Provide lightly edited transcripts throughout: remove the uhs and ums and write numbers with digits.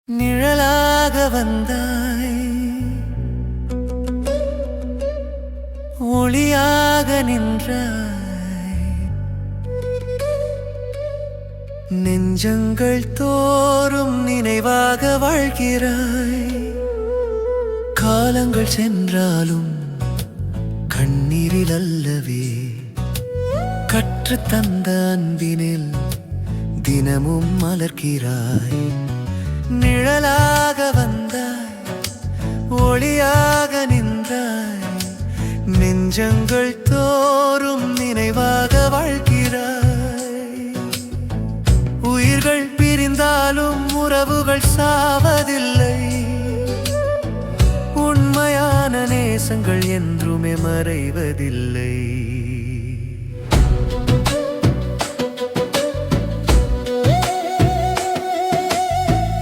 நிழலாக வந்தாய், ஒளியாக நின்றாய், நெஞ்சங்கள் தோறும் நினைவாக வாழ்கிறாய். காலங்கள் சென்றாலும் கண்ணீரில் அல்லவே கற்று தந்த அன்பினில் தினமும் மலர்கிறாய். நிழலாக வந்தாய், ஒளியாக நின்றாய், நெஞ்சங்கள் தோறும் நினைவாக வாழ்கிறாய். உயிர்கள் பிரிந்தாலும் உறவுகள் சாவதில்லை, உண்மையான நேசங்கள் என்றுமே மறைவதில்லை.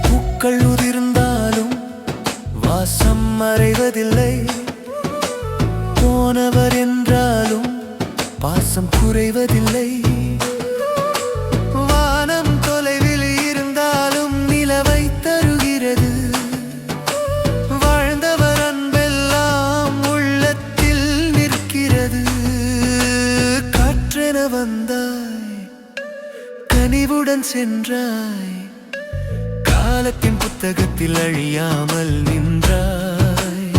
பூக்கள் உதிர்ந்தாலும் வாசம் மறைவதில்லை, போனவர் என்றாலும் பாசம் குறைவதில்லை. வானம் தொலைவில் இருந்தாலும் நிலவை தருகிறது, வாழ்ந்தவர் அன்பெல்லாம் உள்ளத்தில் நிற்கிறது. காற்றென வந்தாய், கனிவுடன் சென்றாய், காலத்தின் புத்தகத்தில் அழியாமல் நின்றாய்.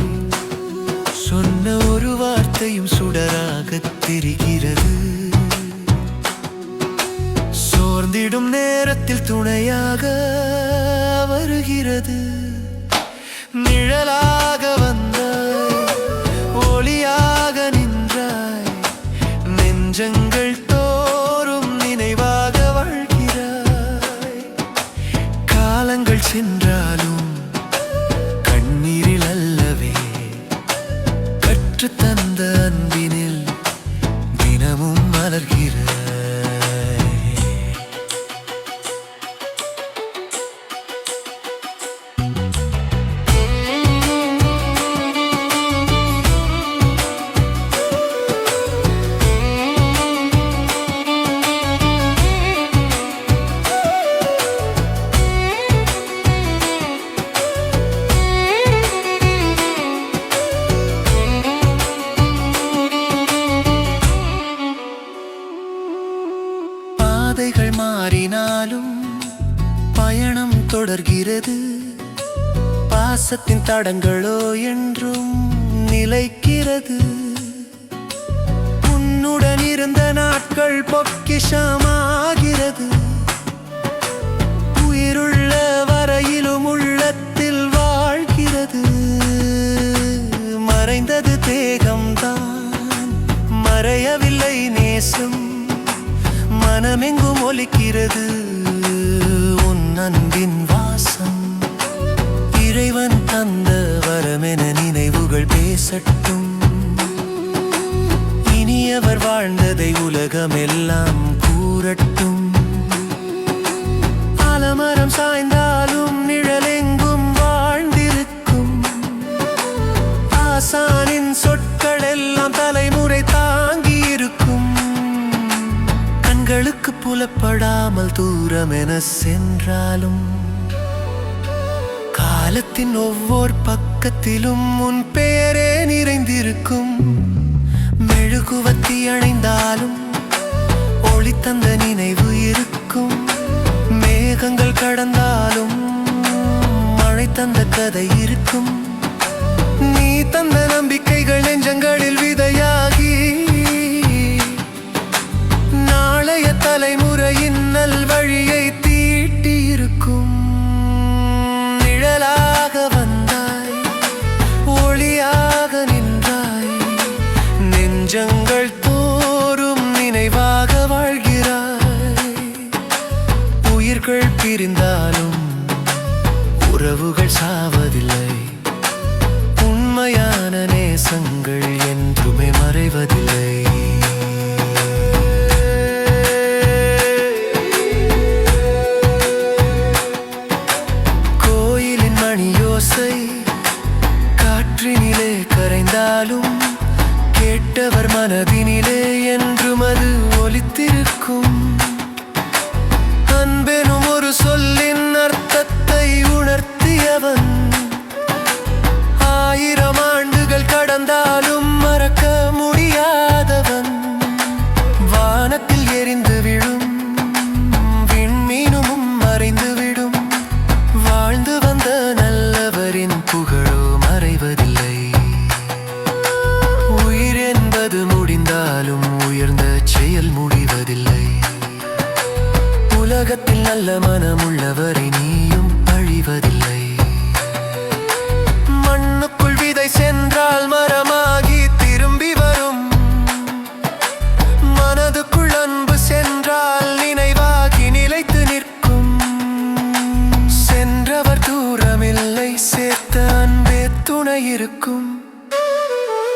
சொன்ன ஒரு வார்த்தையும் சுடராக தெரிகிறது, சோர்ந்திடும் நேரத்தில் துணையாக வருகிறது. நிழலாக வந்தாய், ஒளியாக நின்றாய், நெஞ்சங்கள் தோறும் நினைவாக வாழ்கிறாய். காலங்கள் சென்றாலும் கண்ணீரில் அல்லவே கற்று தந்த அன்பினில் தினமும் மலர்கிறாய். பாதைகள் மாறினாலும் பயணம் தொடர்கிறது, பாசத்தின் தடங்களோ என்றும் நிலைக்கிறது. உன்னுடன் இருந்த நாட்கள் பொக்கிஷமாகிறது, உயிருள்ள வரையிலும் உள்ளத்தில் வாழ்கிறது. மறைந்தது தேகம்தான், மறையவில்லை நேசம், மனமெங்கும் ஒலிக்கிறது உன் அன்பின் வாசம். இறைவன் தந்த வரமென நினைவுகள் பேசட்டும், இனியவர் வாழ்ந்ததை உலகமெல்லாம் கூறட்டும். ஆலமரம் சாய்ந்தாலும் நிழலெங்கும் வாழ்ந்திருக்கும், ஆசானின் சொற்கள் எல்லாம் தலைமுறை தாங்கி இருக்கும். கண்களுக்கு புலப்படாமல் தூரமென சென்றாலும் காலத்தின் ஒவ்வொரு பக்கத்திலும் உன் பெயரே நிறைந்திருக்கும். மெழுகுவத்தி அணைந்தாலும் ஒளி தந்த நினைவு இருக்கும், மேகங்கள் கடந்தாலும் மழை தந்த கதை இருக்கும். நீ தந்த நம்பிக்கைகள் நெஞ்சங்களில் விதையாகி நாளைய தலைமுறையின் நல்வழியை தீட்டி இருக்கும். நிழலாக வந்தாய், ஒளியாக நின்றாய், நெஞ்சங்கள் தோறும் நினைவாக வாழ்கிறாய். உயிர்கள் பிரிந்தாலும் உறவுகள் சாவதில்லை, உண்மையான நேசங்கள் என்றுமே மறைவதில்லை. காற்றினிலே கரைந்தாலும் கேட்டவர் மனதினிலே என்றும் அது ஒலித்திருக்கும். அன்பெனும் ஒரு சொல்லின் அர்த்தத்தை உணர்த்த துணை இருக்கும்.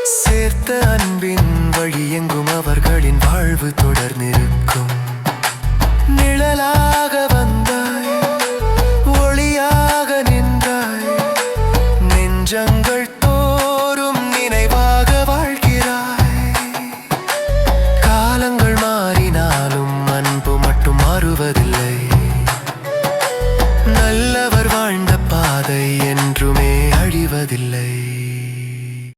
சேர்த்த அன்பின் வழி எங்கும் அவர்களின் வாழ்வு தொடர்ந்திருக்கும். நிழலாக